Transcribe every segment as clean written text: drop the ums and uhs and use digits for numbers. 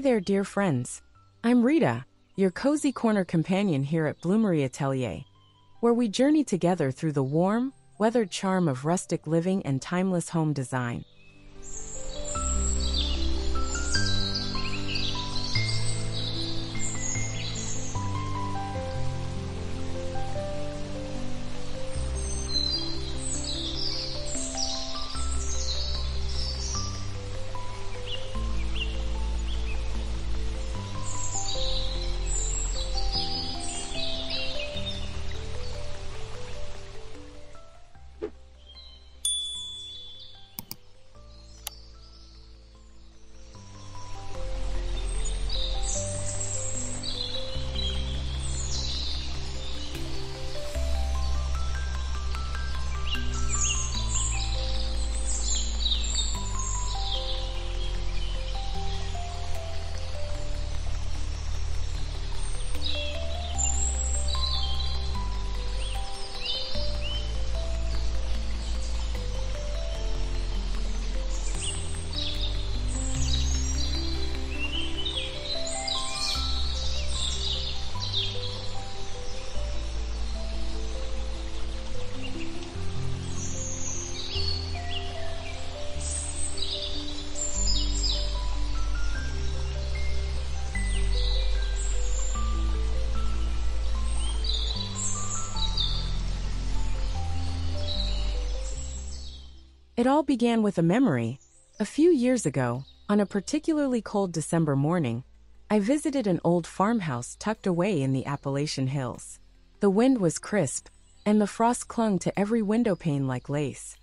Hi there, dear friends. I'm Rita, your cozy corner companion here at Bloomery Atelier, where we journey together through the warm, weathered charm of rustic living and timeless home design. It all began with a memory. A few years ago, on a particularly cold December morning, I visited an old farmhouse tucked away in the Appalachian Hills. The wind was crisp, and the frost clung to every window pane like lace.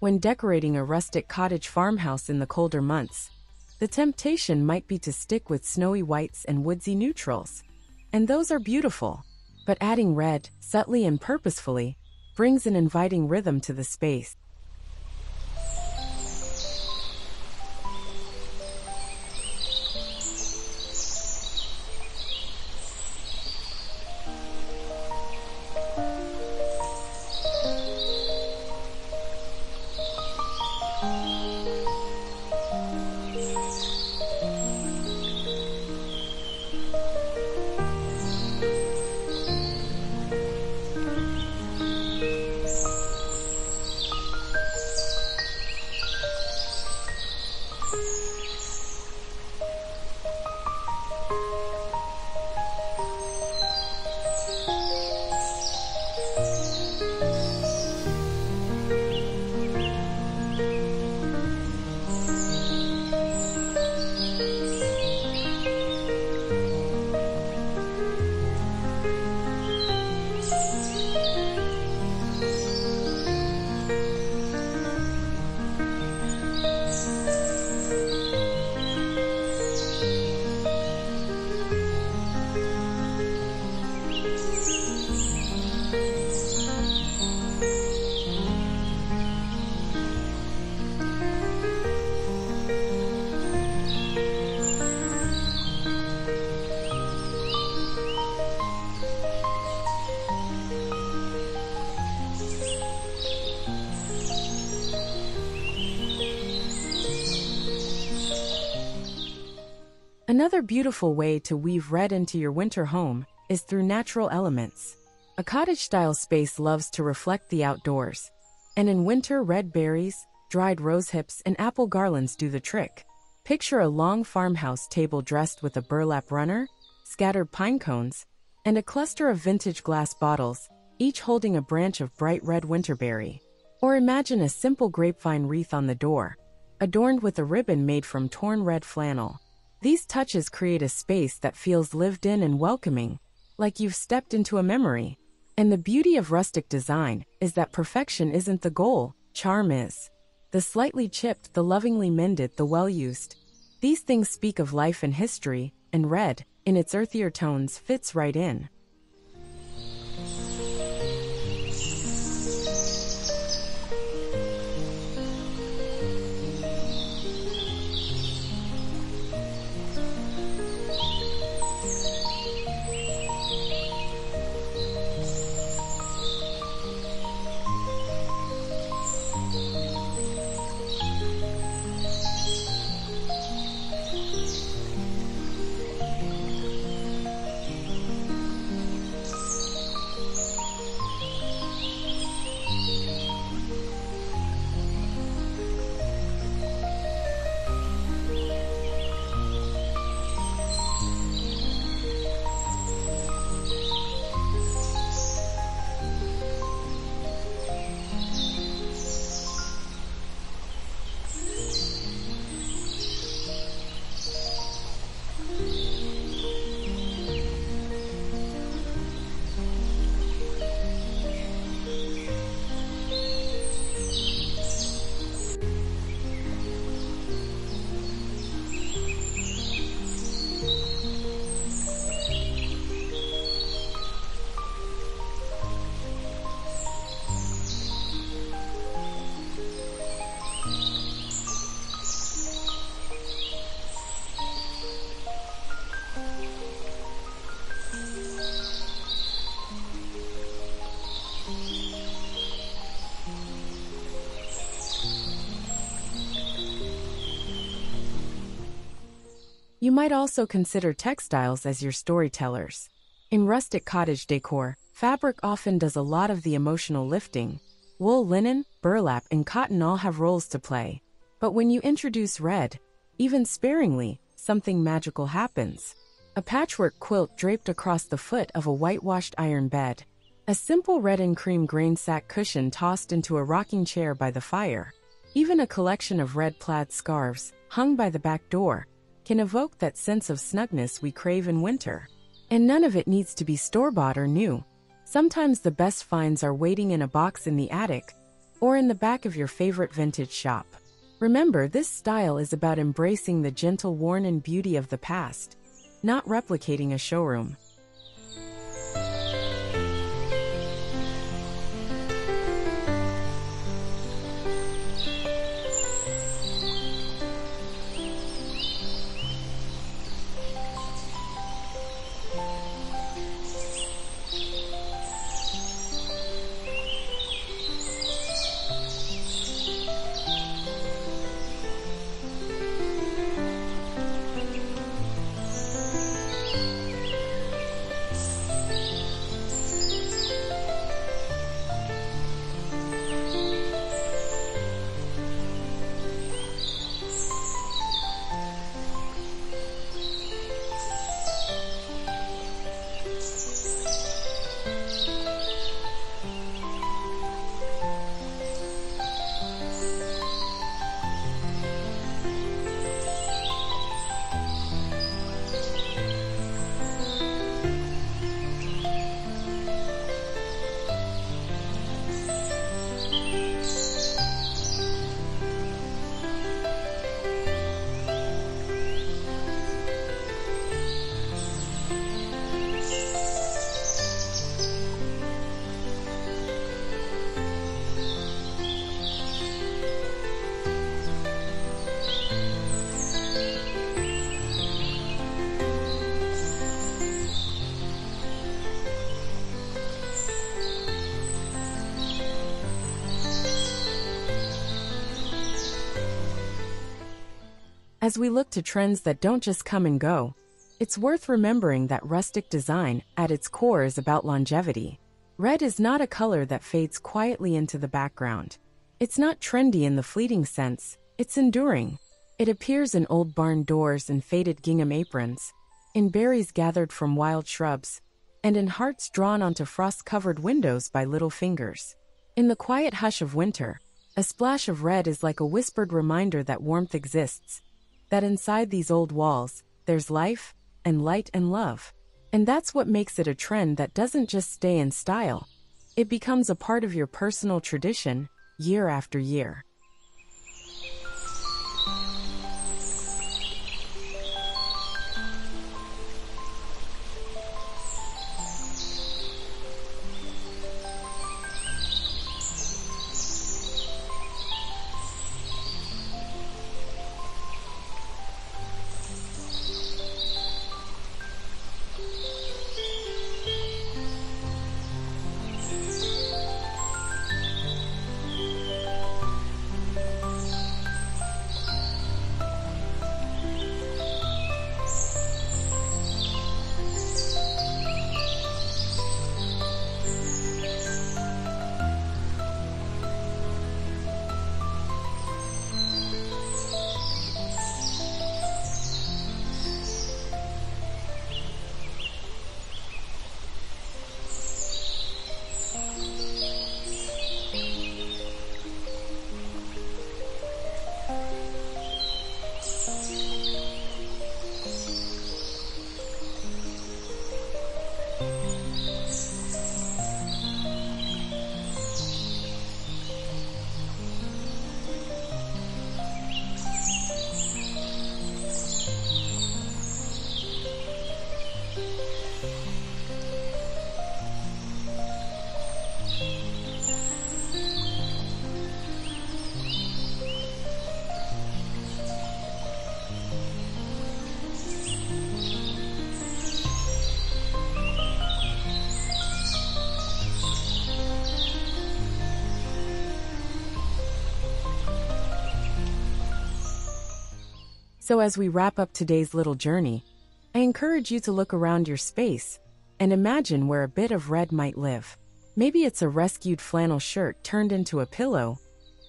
When decorating a rustic cottage farmhouse in the colder months, the temptation might be to stick with snowy whites and woodsy neutrals. And those are beautiful, but adding red, subtly and purposefully, brings an inviting rhythm to the space. Another beautiful way to weave red into your winter home is through natural elements. A cottage-style space loves to reflect the outdoors, and in winter, red berries, dried rose hips, and apple garlands do the trick. Picture a long farmhouse table dressed with a burlap runner, scattered pine cones, and a cluster of vintage glass bottles, each holding a branch of bright red winterberry. Or imagine a simple grapevine wreath on the door, adorned with a ribbon made from torn red flannel. These touches create a space that feels lived in and welcoming, like you've stepped into a memory. And the beauty of rustic design is that perfection isn't the goal, charm is. The slightly chipped, the lovingly mended, the well-used. These things speak of life and history, and red, in its earthier tones, fits right in. You might also consider textiles as your storytellers. In rustic cottage decor, fabric often does a lot of the emotional lifting. Wool, linen, burlap, and cotton all have roles to play. But when you introduce red, even sparingly, something magical happens. A patchwork quilt draped across the foot of a whitewashed iron bed. A simple red and cream grain sack cushion tossed into a rocking chair by the fire. Even a collection of red plaid scarves, hung by the back door, can evoke that sense of snugness we crave in winter. And none of it needs to be store-bought or new. Sometimes the best finds are waiting in a box in the attic, or in the back of your favorite vintage shop. Remember, this style is about embracing the gentle worn and beauty of the past, not replicating a showroom. As we look to trends that don't just come and go, it's worth remembering that rustic design, at its core, is about longevity. Red is not a color that fades quietly into the background. It's not trendy in the fleeting sense, it's enduring. It appears in old barn doors and faded gingham aprons, in berries gathered from wild shrubs, and in hearts drawn onto frost-covered windows by little fingers. In the quiet hush of winter, a splash of red is like a whispered reminder that warmth exists, that inside these old walls, there's life, and light and love. And that's what makes it a trend that doesn't just stay in style. It becomes a part of your personal tradition, year after year. So as we wrap up today's little journey, I encourage you to look around your space and imagine where a bit of red might live. Maybe it's a rescued flannel shirt turned into a pillow,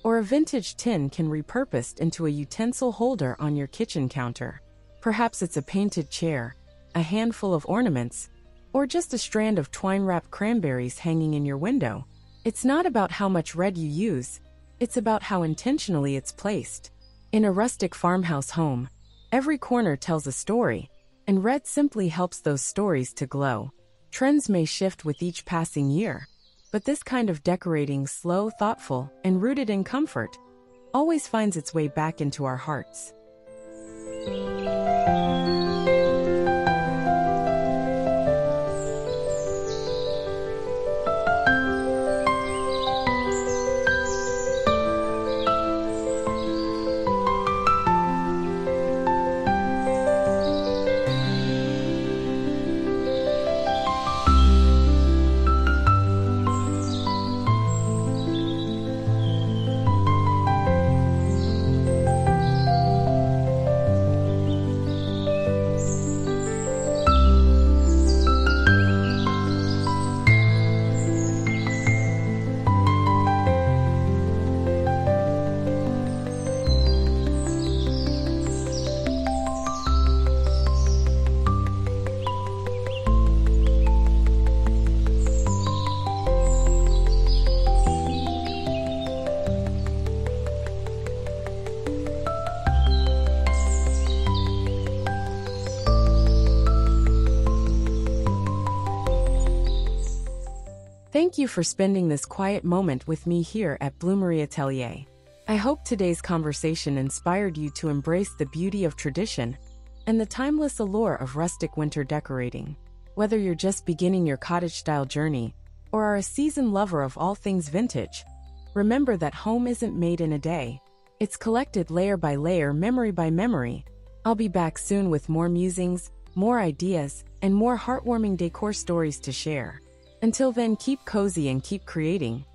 or a vintage tin can repurposed into a utensil holder on your kitchen counter. Perhaps it's a painted chair, a handful of ornaments, or just a strand of twine-wrapped cranberries hanging in your window. It's not about how much red you use, it's about how intentionally it's placed. In a rustic farmhouse home, every corner tells a story, and red simply helps those stories to glow. Trends may shift with each passing year, but this kind of decorating, slow, thoughtful, and rooted in comfort, always finds its way back into our hearts. Thank you for spending this quiet moment with me here at Bloomery Atelier. I hope today's conversation inspired you to embrace the beauty of tradition and the timeless allure of rustic winter decorating. Whether you're just beginning your cottage-style journey or are a seasoned lover of all things vintage, remember that home isn't made in a day. It's collected layer by layer, memory by memory. I'll be back soon with more musings, more ideas, and more heartwarming decor stories to share. Until then, keep cozy and keep creating.